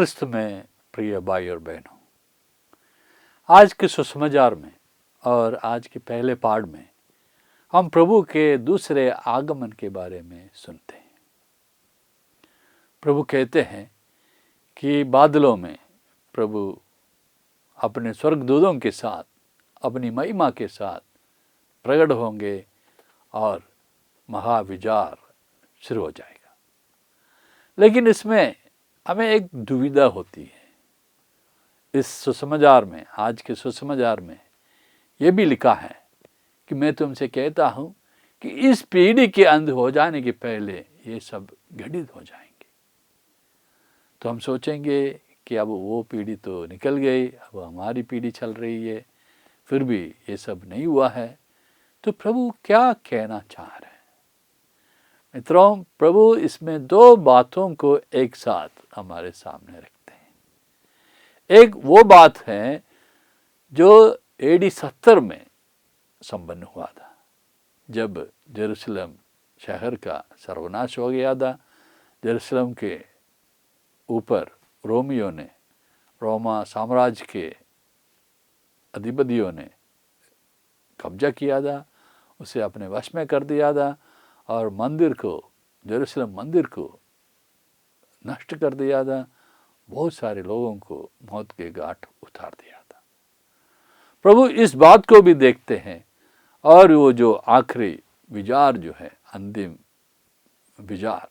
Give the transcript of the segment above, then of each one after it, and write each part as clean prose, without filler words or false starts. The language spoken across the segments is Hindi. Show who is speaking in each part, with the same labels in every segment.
Speaker 1: ख्रिस्त में प्रिय भाई और बहनों, आज के सुसमाचार में और आज के पहले पाठ में हम प्रभु के दूसरे आगमन के बारे में सुनते हैं। प्रभु कहते हैं कि बादलों में प्रभु अपने स्वर्गदूतों के साथ अपनी महिमा के साथ प्रकट होंगे और महाविचार शुरू हो जाएगा। लेकिन इसमें हमें एक दुविधा होती है। इस सुसमाचार में, आज के सुसमाचार में ये भी लिखा है कि मैं तुमसे कहता हूँ कि इस पीढ़ी के अंत हो जाने के पहले ये सब घटित हो जाएंगे। तो हम सोचेंगे कि अब वो पीढ़ी तो निकल गई, अब हमारी पीढ़ी चल रही है, फिर भी ये सब नहीं हुआ है। तो प्रभु क्या कहना चाह रहे हैं? मित्रों, प्रभु इसमें दो बातों को एक साथ हमारे सामने रखते हैं। एक वो बात है जो AD 70 में संपन्न हुआ था, जब यरूशलेम शहर का सर्वनाश हो गया था। यरूशलेम के ऊपर रोमा साम्राज्य के अधिपतियों ने कब्जा किया था, उसे अपने वश में कर दिया था और यरूशलेम मंदिर को नष्ट कर दिया था। बहुत सारे लोगों को मौत के घाट उतार दिया था। प्रभु इस बात को भी देखते हैं और वो जो आखिरी विचार जो है, अंतिम विचार,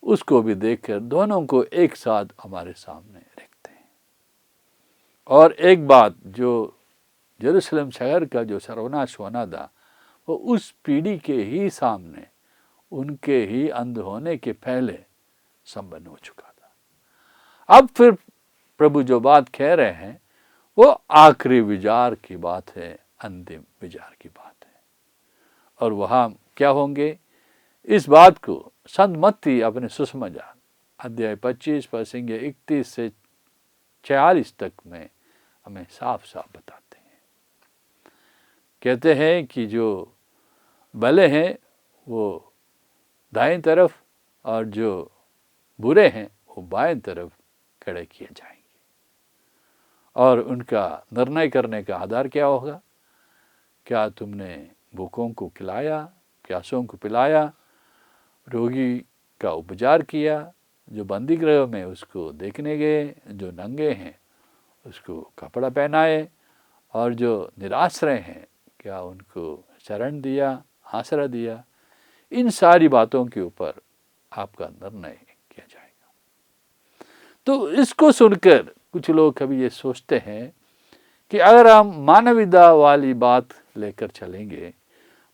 Speaker 1: उसको भी देखकर दोनों को एक साथ हमारे सामने रखते हैं। और एक बात, जो यरूशलेम शहर का जो सर्वनाश होना था, वो उस पीढ़ी के ही सामने, उनके ही अंत होने के पहले संपन्न हो चुका था। अब फिर प्रभु जो बात कह रहे हैं वो आखिरी विचार की बात है, अंतिम विचार की बात है। और वहाँ क्या होंगे, इस बात को संत मत्ती अपने सुसमाचार अध्याय 25 पढ़ेंगे 31 से 46 तक में हमें साफ साफ बताते हैं। कहते हैं कि जो भले हैं वो दाएं तरफ और जो बुरे हैं वो बाएं तरफ खड़े किए जाएंगे। और उनका निर्णय करने का आधार क्या होगा? क्या तुमने भूखों को खिलाया, प्यासों को पिलाया, रोगी का उपचार किया, जो बंदी गृह में उसको देखने गए, जो नंगे हैं उसको कपड़ा पहनाए, और जो निराश्रय हैं क्या उनको शरण दिया, आसरा दिया? इन सारी बातों के ऊपर आपका निर्णय किया जाएगा। तो इसको सुनकर कुछ लोग कभी ये सोचते हैं कि अगर हम मानवता वाली बात लेकर चलेंगे,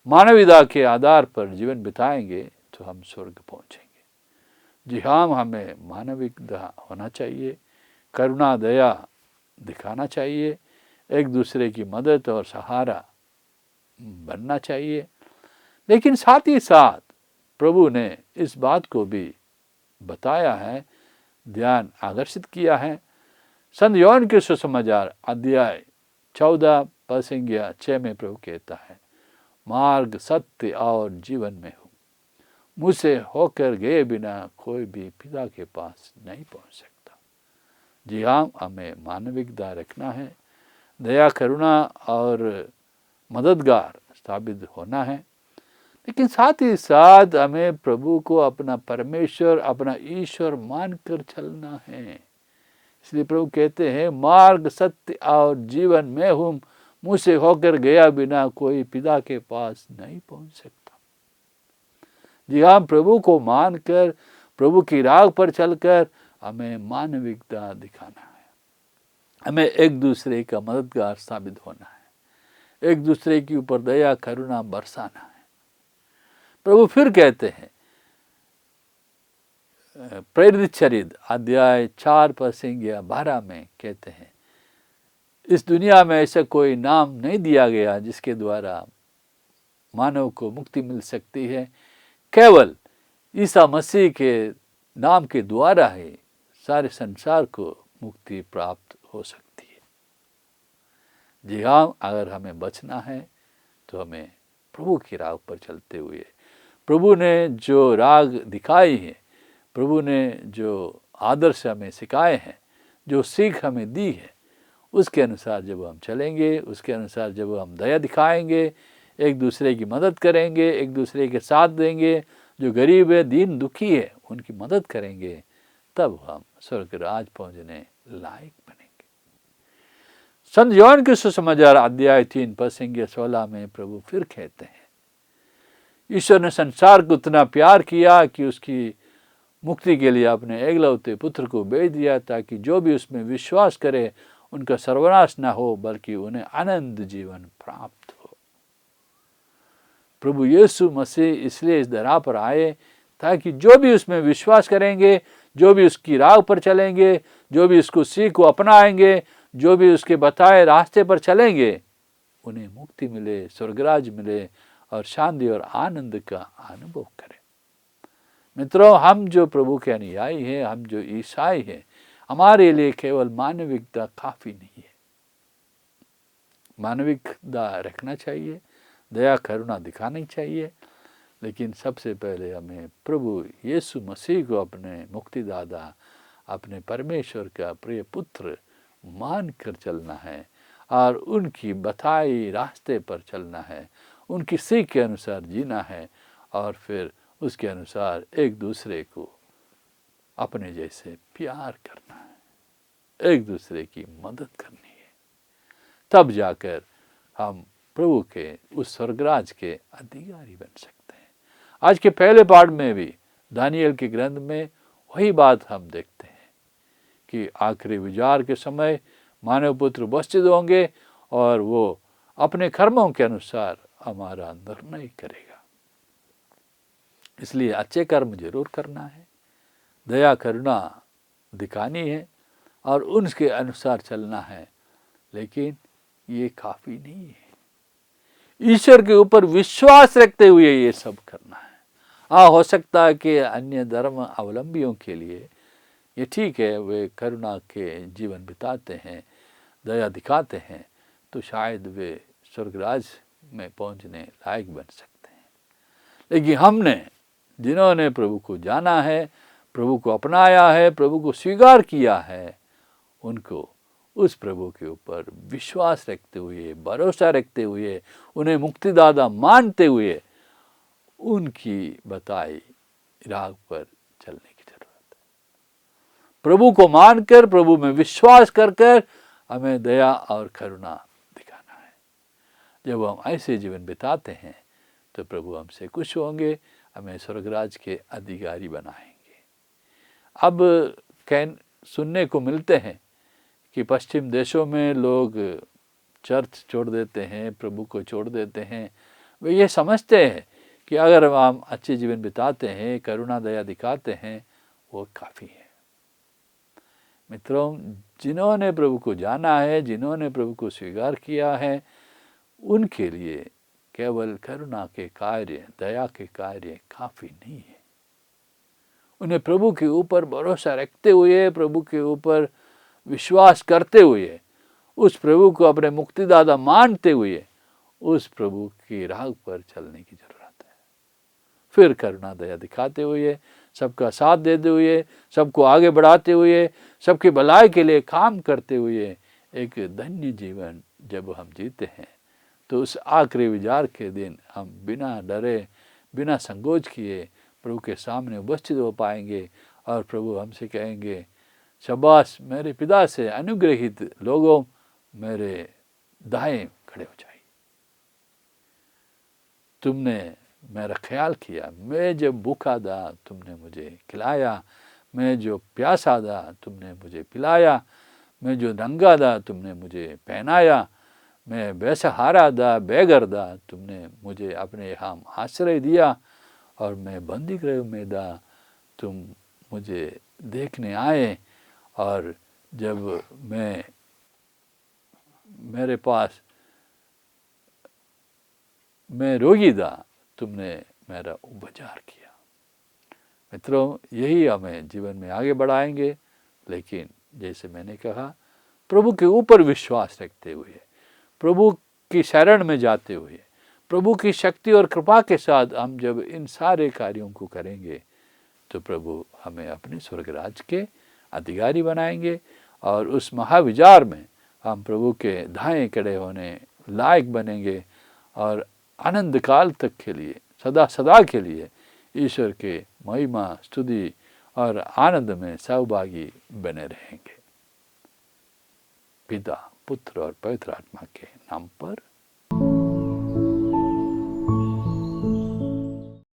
Speaker 1: मानवता के आधार पर जीवन बिताएंगे, तो हम स्वर्ग पहुंचेंगे। जी हाँ, हमें मानविकता होना चाहिए, करुणा दया दिखाना चाहिए, एक दूसरे की मदद और सहारा बनना चाहिए। लेकिन साथ ही साथ प्रभु ने इस बात को भी बताया है, ध्यान आकर्षित किया है। संत योहन के सुसमाचार अध्याय 14 पद 6 में प्रभु कहता है, मार्ग, सत्य और जीवन में हूँ, मुझसे होकर गए बिना कोई भी पिता के पास नहीं पहुँच सकता। जी हाँ, हमें मानविकता रखना है, दया, करुणा और मददगार साबित होना है। लेकिन साथ ही साथ हमें प्रभु को अपना परमेश्वर, अपना ईश्वर मानकर चलना है। इसलिए प्रभु कहते हैं, मार्ग, सत्य और जीवन में हूँ, मुझसे होकर गया बिना कोई पिता के पास नहीं पहुंच सकता। जी हाँ, प्रभु को मानकर, प्रभु की राह पर चलकर हमें मानविकता दिखाना है। हमें एक दूसरे का मददगार साबित होना है, एक दूसरे के ऊपर दया, करुणा बरसाना है। प्रभु फिर कहते हैं, प्रेरित चरित्र अध्याय 4 पद 12 में कहते हैं, इस दुनिया में ऐसा कोई नाम नहीं दिया गया जिसके द्वारा मानव को मुक्ति मिल सकती है। केवल ईसा मसीह के नाम के द्वारा ही सारे संसार को मुक्ति प्राप्त हो सकती है। जी हाँ, अगर हमें बचना है तो हमें प्रभु की राह पर चलते हुए, प्रभु ने जो राग दिखाई है, प्रभु ने जो आदर्श हमें सिखाए हैं, जो सीख हमें दी है, उसके अनुसार जब हम चलेंगे, उसके अनुसार जब हम दया दिखाएंगे, एक दूसरे की मदद करेंगे, एक दूसरे के साथ देंगे, जो गरीब है, दीन दुखी है, उनकी मदद करेंगे, तब हम स्वर्ग राज पहुँचने लायक बनेंगे। संत योहन के सुसमाचार अध्याय 3 पद 16 में प्रभु फिर कहते हैं, ईश्वर ने संसार को इतना प्यार किया कि उसकी मुक्ति के लिए अपने एकलौते पुत्र को भेज दिया, ताकि जो भी उसमें विश्वास करे उनका सर्वनाश न हो, बल्कि उन्हें आनंद जीवन प्राप्त हो। प्रभु यीशु मसीह इसलिए इस धरा पर आए ताकि जो भी उसमें विश्वास करेंगे, जो भी उसकी राह पर चलेंगे, जो भी उसको सीख को अपनाएंगे, जो भी उसके बताए रास्ते पर चलेंगे, उन्हें मुक्ति मिले, स्वर्गराज मिले और शांति और आनंद का अनुभव करें। मित्रों, हम जो प्रभु के अनुयायी हैं, हम जो ईसाई हैं, हमारे लिए केवल मानविकता काफ़ी नहीं है। मानविकता रखना चाहिए, दया करुणा दिखानी चाहिए, लेकिन सबसे पहले हमें प्रभु यीशु मसीह को अपने मुक्तिदाता, अपने परमेश्वर का प्रिय पुत्र मान कर चलना है और उनकी बताई रास्ते पर चलना है, उनकी सीख के अनुसार जीना है और फिर उसके अनुसार एक दूसरे को अपने जैसे प्यार करना है, एक दूसरे की मदद करनी है। तब जाकर हम प्रभु के उस स्वर्गराज के अधिकारी बन सकते हैं। आज के पहले पाठ में भी दानियल के ग्रंथ में वही बात हम देखते हैं कि आखिरी विचार के समय मानव पुत्र उपस्थित होंगे और वो अपने कर्मों के अनुसार हमारा निर्णय करेगा। इसलिए अच्छे कर्म जरूर करना है, दया करुणा दिखानी है और उनके अनुसार चलना है, लेकिन ये काफ़ी नहीं है। ईश्वर के ऊपर विश्वास रखते हुए ये सब करना है। हो सकता है कि अन्य धर्म अवलंबियों के लिए ये ठीक है, वे करुणा के जीवन बिताते हैं, दया दिखाते हैं, तो शायद वे स्वर्गराज में पहुंचने लायक बन सकते हैं। लेकिन हमने, जिन्होंने प्रभु को जाना है, प्रभु को अपनाया है, प्रभु को स्वीकार किया है, उनको उस प्रभु के ऊपर विश्वास रखते हुए, भरोसा रखते हुए, उन्हें मुक्तिदाता मानते हुए, उनकी बताई राह पर चलने की जरूरत है। प्रभु को मानकर, प्रभु में विश्वास कर कर हमें दया और करुणा दिखाना है। जब हम ऐसे जीवन बिताते हैं तो प्रभु हमसे खुश होंगे, हमें स्वर्गराज के अधिकारी बनाएंगे। अब सुनने को मिलते हैं कि पश्चिम देशों में लोग चर्च छोड़ देते हैं, प्रभु को छोड़ देते हैं। वे ये समझते हैं कि अगर हम अच्छे जीवन बिताते हैं, करुणा दया दिखाते हैं, वो काफ़ी है। मित्रों, जिन्होंने प्रभु को जाना है, जिन्होंने प्रभु को स्वीकार किया है, उनके लिए केवल करुणा के कार्य, दया के कार्य काफ़ी नहीं है। उन्हें प्रभु के ऊपर भरोसा रखते हुए, प्रभु के ऊपर विश्वास करते हुए, उस प्रभु को अपने मुक्तिदाता मानते हुए, उस प्रभु की राह पर चलने की जरूरत है। फिर करुणा दया दिखाते हुए, सबका साथ देते हुए, सबको आगे बढ़ाते हुए, सबकी भलाई के लिए काम करते हुए एक धन्य जीवन जब हम जीते हैं, तो उस आखिरी विचार के दिन हम बिना डरे, बिना संकोच किए प्रभु के सामने उपस्थित हो पाएंगे और प्रभु हमसे कहेंगे, शाबाश मेरे पिता से अनुग्रहित लोगों, मेरे दाएं खड़े हो जाइए। तुमने मेरा ख्याल किया, मैं जब भूखा था तुमने मुझे खिलाया, मैं जो प्यासा था तुमने मुझे पिलाया, मैं जो नंगा था तुमने मुझे पहनाया, मैं बेसहारा था, बेघर था, तुमने मुझे अपने यहाँ आश्रय दिया, और मैं बंदी गृह में था, तुम मुझे देखने आए, और जब मेरे पास मैं रोगी था, तुमने मेरा उपचार किया। मित्रों, यही हमें जीवन में आगे बढ़ाएंगे। लेकिन जैसे मैंने कहा, प्रभु के ऊपर विश्वास रखते हुए, प्रभु की शरण में जाते हुए, प्रभु की शक्ति और कृपा के साथ हम जब इन सारे कार्यों को करेंगे, तो प्रभु हमें अपने स्वर्गराज के अधिकारी बनाएंगे और उस महाविचार में हम प्रभु के दाएं खड़े होने लायक बनेंगे और अनंत काल तक के लिए, सदा सदा के लिए ईश्वर के महिमा, स्तुति और आनंद में सहभागी बने रहेंगे। पिता, पुत्र और पवित्र आत्मा के नाम पर